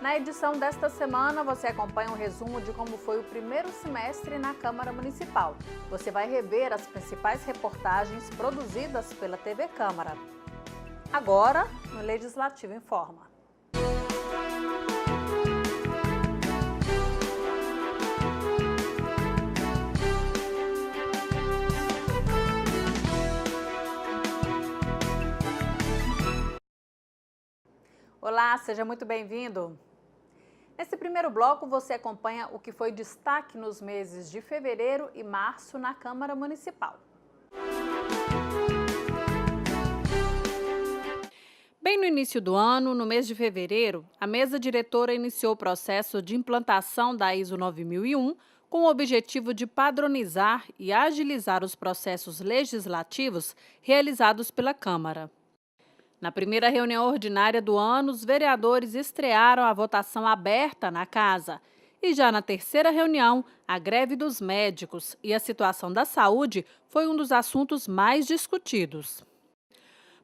Na edição desta semana, você acompanha um resumo de como foi o primeiro semestre na Câmara Municipal. Você vai rever as principais reportagens produzidas pela TV Câmara. Agora, no Legislativo Informa. Olá, seja muito bem-vindo. Nesse primeiro bloco, você acompanha o que foi destaque nos meses de fevereiro e março na Câmara Municipal. Bem no início do ano, no mês de fevereiro, a mesa diretora iniciou o processo de implantação da ISO 9001 com o objetivo de padronizar e agilizar os processos legislativos realizados pela Câmara. Na primeira reunião ordinária do ano, os vereadores estrearam a votação aberta na casa. E já na terceira reunião, a greve dos médicos e a situação da saúde foi um dos assuntos mais discutidos.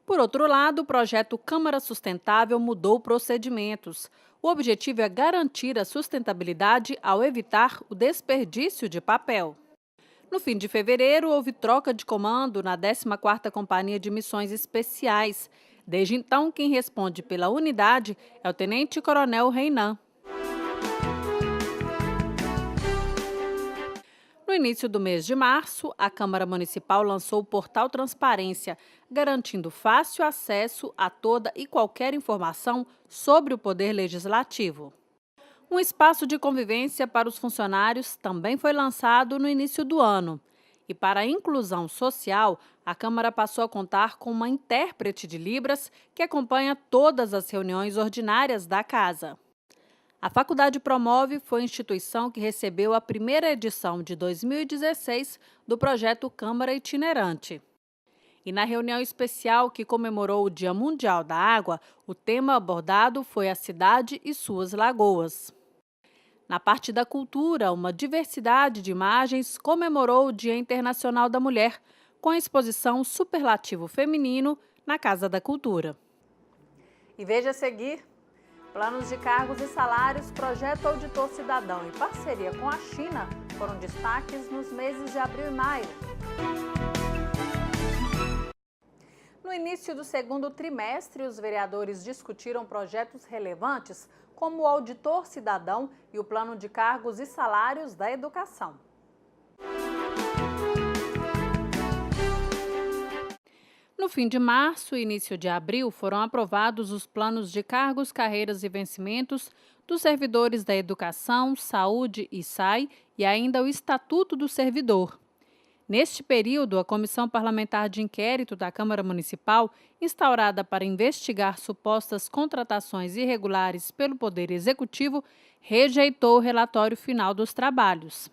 Por outro lado, o projeto Câmara Sustentável mudou procedimentos. O objetivo é garantir a sustentabilidade ao evitar o desperdício de papel. No fim de fevereiro, houve troca de comando na 14ª Companhia de Missões Especiais. Desde então, quem responde pela unidade é o Tenente-Coronel Reinan. No início do mês de março, a Câmara Municipal lançou o Portal Transparência, garantindo fácil acesso a toda e qualquer informação sobre o Poder Legislativo. Um espaço de convivência para os funcionários também foi lançado no início do ano. E para a inclusão social, a Câmara passou a contar com uma intérprete de Libras que acompanha todas as reuniões ordinárias da Casa. A Faculdade Promove foi a instituição que recebeu a primeira edição de 2016 do projeto Câmara Itinerante. E na reunião especial que comemorou o Dia Mundial da Água, o tema abordado foi a cidade e suas lagoas. Na parte da cultura, uma diversidade de imagens comemorou o Dia Internacional da Mulher, com a exposição Superlativo Feminino na Casa da Cultura. E veja a seguir, planos de cargos e salários, projeto Auditor Cidadão e parceria com a China foram destaques nos meses de abril e maio. No início do segundo trimestre, os vereadores discutiram projetos relevantes como o Auditor Cidadão e o Plano de Cargos e Salários da Educação. No fim de março e início de abril, foram aprovados os planos de cargos, carreiras e vencimentos dos servidores da Educação, Saúde e SAI e ainda o Estatuto do Servidor. Neste período, a Comissão Parlamentar de Inquérito da Câmara Municipal, instaurada para investigar supostas contratações irregulares pelo Poder Executivo, rejeitou o relatório final dos trabalhos.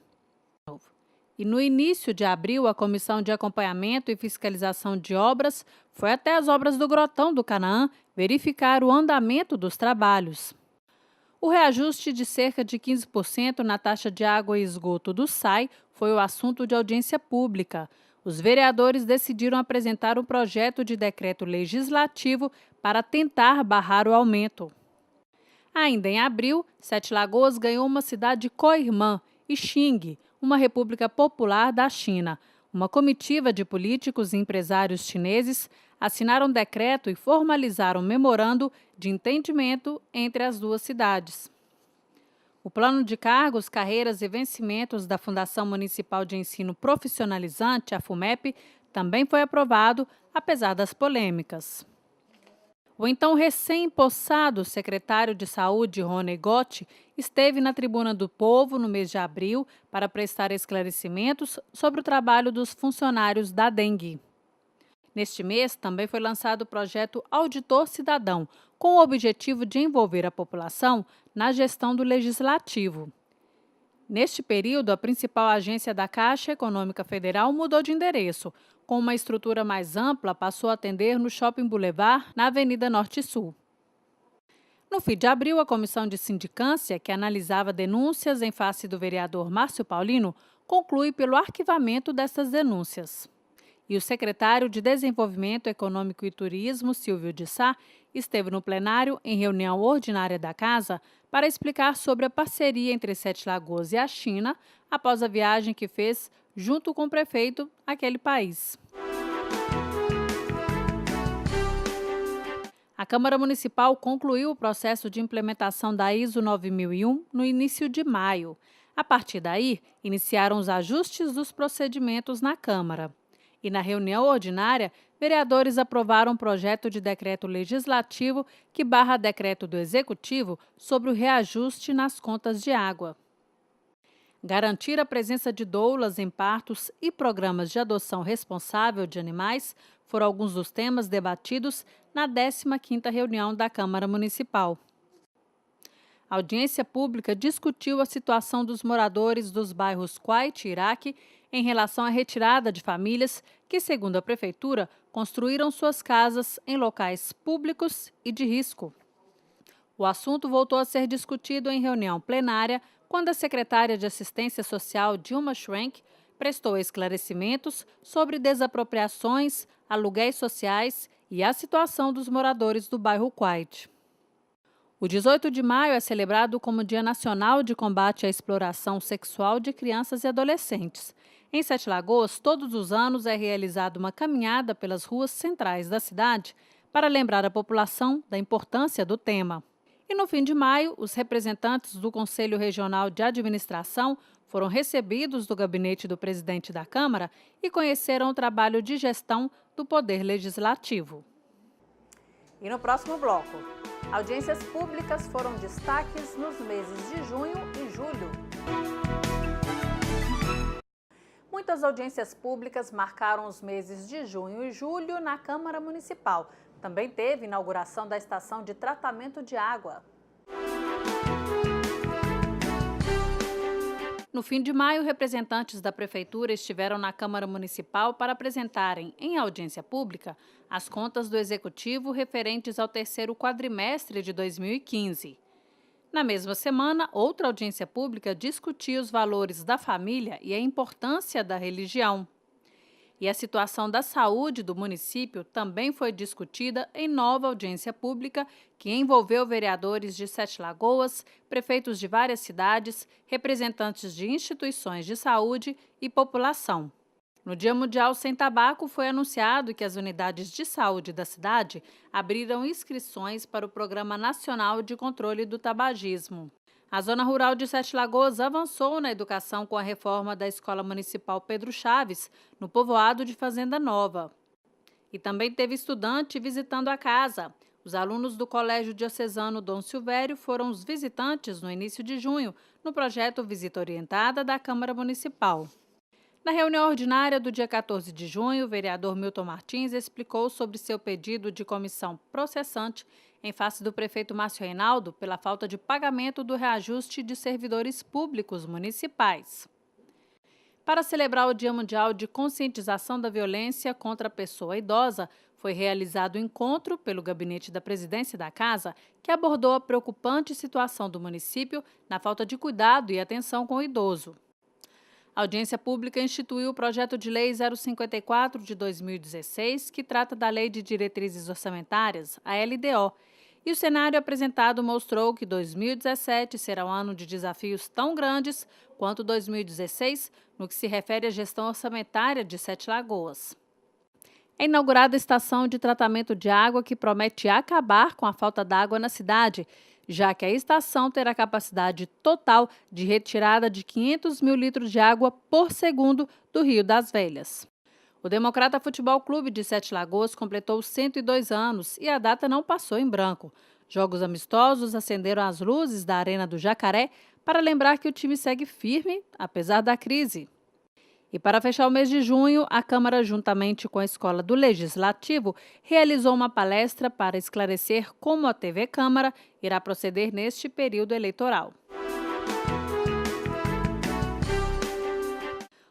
E no início de abril, a Comissão de Acompanhamento e Fiscalização de Obras foi até as obras do Grotão do Canaã verificar o andamento dos trabalhos. O reajuste de cerca de 15% na taxa de água e esgoto do SAI foi o assunto de audiência pública. Os vereadores decidiram apresentar um projeto de decreto legislativo para tentar barrar o aumento. Ainda em abril, Sete Lagoas ganhou uma cidade co-irmã, Xing, uma república popular da China. Uma comitiva de políticos e empresários chineses assinaram um decreto e formalizaram um memorando de entendimento entre as duas cidades. O Plano de Cargos, Carreiras e Vencimentos da Fundação Municipal de Ensino Profissionalizante, a FUMEP, também foi aprovado, apesar das polêmicas. O então recém-empossado secretário de Saúde, Rony Gotti, esteve na Tribuna do Povo no mês de abril para prestar esclarecimentos sobre o trabalho dos funcionários da dengue. Neste mês, também foi lançado o projeto Auditor Cidadão, com o objetivo de envolver a população na gestão do Legislativo. Neste período, a principal agência da Caixa Econômica Federal mudou de endereço. Com uma estrutura mais ampla, passou a atender no Shopping Boulevard, na Avenida Norte e Sul. No fim de abril, a Comissão de Sindicância, que analisava denúncias em face do vereador Márcio Paulino, conclui pelo arquivamento dessas denúncias. E o secretário de Desenvolvimento Econômico e Turismo, Silvio de Sá, esteve no plenário em reunião ordinária da Casa para explicar sobre a parceria entre Sete Lagoas e a China após a viagem que fez junto com o prefeito àquele país. A Câmara Municipal concluiu o processo de implementação da ISO 9001 no início de maio. A partir daí, iniciaram os ajustes dos procedimentos na Câmara. E na reunião ordinária, vereadores aprovaram um projeto de decreto legislativo que barra decreto do Executivo sobre o reajuste nas contas de água. Garantir a presença de doulas em partos e programas de adoção responsável de animais foram alguns dos temas debatidos na 15ª reunião da Câmara Municipal. A audiência pública discutiu a situação dos moradores dos bairros Kuwait e Iraque em relação à retirada de famílias que, segundo a Prefeitura, construíram suas casas em locais públicos e de risco. O assunto voltou a ser discutido em reunião plenária quando a secretária de Assistência Social, Dilma Schwenk, prestou esclarecimentos sobre desapropriações, aluguéis sociais e a situação dos moradores do bairro Kuwait. O 18 de maio é celebrado como Dia Nacional de Combate à Exploração Sexual de Crianças e Adolescentes. Em Sete Lagoas, todos os anos é realizada uma caminhada pelas ruas centrais da cidade para lembrar a população da importância do tema. E no fim de maio, os representantes do Conselho Regional de Administração foram recebidos do gabinete do presidente da Câmara e conheceram o trabalho de gestão do Poder Legislativo. E no próximo bloco, audiências públicas foram destaques nos meses de junho e julho. Muitas audiências públicas marcaram os meses de junho e julho na Câmara Municipal. Também teve inauguração da estação de tratamento de água. No fim de maio, representantes da Prefeitura estiveram na Câmara Municipal para apresentarem, em audiência pública, as contas do Executivo referentes ao terceiro quadrimestre de 2015. Na mesma semana, outra audiência pública discutiu os valores da família e a importância da religião. E a situação da saúde do município também foi discutida em nova audiência pública que envolveu vereadores de Sete Lagoas, prefeitos de várias cidades, representantes de instituições de saúde e população. No Dia Mundial Sem Tabaco, foi anunciado que as unidades de saúde da cidade abriram inscrições para o Programa Nacional de Controle do Tabagismo. A Zona Rural de Sete Lagoas avançou na educação com a reforma da Escola Municipal Pedro Chaves, no povoado de Fazenda Nova. E também teve estudante visitando a casa. Os alunos do Colégio Diocesano Dom Silvério foram os visitantes no início de junho, no projeto Visita Orientada da Câmara Municipal. Na reunião ordinária do dia 14 de junho, o vereador Milton Martins explicou sobre seu pedido de comissão processante em face do prefeito Márcio Reinaldo pela falta de pagamento do reajuste de servidores públicos municipais. Para celebrar o Dia Mundial de Conscientização da Violência contra a Pessoa Idosa, foi realizado um encontro pelo gabinete da presidência da Casa, que abordou a preocupante situação do município na falta de cuidado e atenção com o idoso. A audiência pública instituiu o projeto de lei 054 de 2016, que trata da Lei de Diretrizes Orçamentárias, a LDO, e o cenário apresentado mostrou que 2017 será um ano de desafios tão grandes quanto 2016 no que se refere à gestão orçamentária de Sete Lagoas. É inaugurada a estação de tratamento de água que promete acabar com a falta d'água na cidade, já que a estação terá capacidade total de retirada de 500 mil litros de água por segundo do Rio das Velhas. O Democrata Futebol Clube de Sete Lagoas completou 102 anos e a data não passou em branco. Jogos amistosos acenderam as luzes da Arena do Jacaré para lembrar que o time segue firme, apesar da crise. E para fechar o mês de junho, a Câmara, juntamente com a Escola do Legislativo, realizou uma palestra para esclarecer como a TV Câmara irá proceder neste período eleitoral.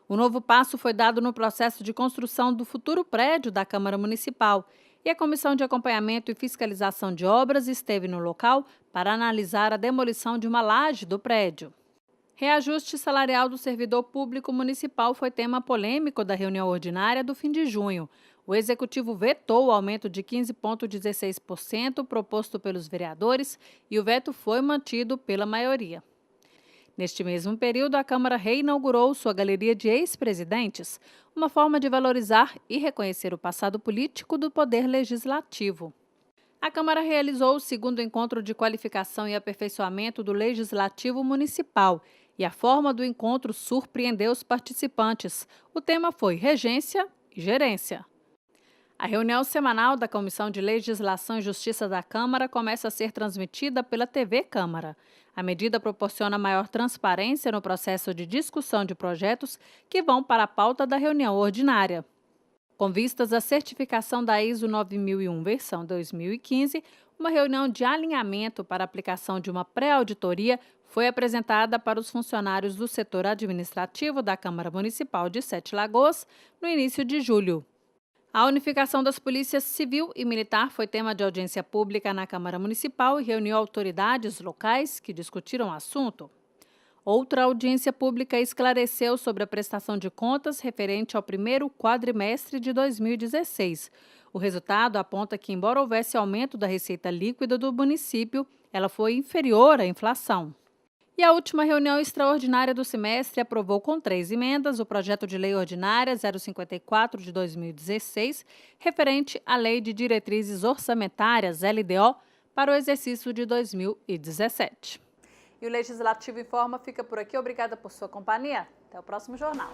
O novo passo foi dado no processo de construção do futuro prédio da Câmara Municipal e a Comissão de Acompanhamento e Fiscalização de Obras esteve no local para analisar a demolição de uma laje do prédio. Reajuste salarial do servidor público municipal foi tema polêmico da reunião ordinária do fim de junho. O executivo vetou o aumento de 15,16% proposto pelos vereadores e o veto foi mantido pela maioria. Neste mesmo período, a Câmara reinaugurou sua galeria de ex-presidentes, uma forma de valorizar e reconhecer o passado político do Poder Legislativo. A Câmara realizou o segundo encontro de qualificação e aperfeiçoamento do Legislativo Municipal e a forma do encontro surpreendeu os participantes. O tema foi regência e gerência. A reunião semanal da Comissão de Legislação e Justiça da Câmara começa a ser transmitida pela TV Câmara. A medida proporciona maior transparência no processo de discussão de projetos que vão para a pauta da reunião ordinária. Com vistas à certificação da ISO 9001, versão 2015, uma reunião de alinhamento para a aplicação de uma pré-auditoria foi apresentada para os funcionários do setor administrativo da Câmara Municipal de Sete Lagoas no início de julho. A unificação das polícias civil e militar foi tema de audiência pública na Câmara Municipal e reuniu autoridades locais que discutiram o assunto. Outra audiência pública esclareceu sobre a prestação de contas referente ao primeiro quadrimestre de 2016. O resultado aponta que, embora houvesse aumento da receita líquida do município, ela foi inferior à inflação. E a última reunião extraordinária do semestre aprovou com 3 emendas o projeto de lei ordinária 054 de 2016, referente à Lei de Diretrizes Orçamentárias, LDO, para o exercício de 2017. E o Legislativo Informa fica por aqui. Obrigada por sua companhia. Até o próximo jornal.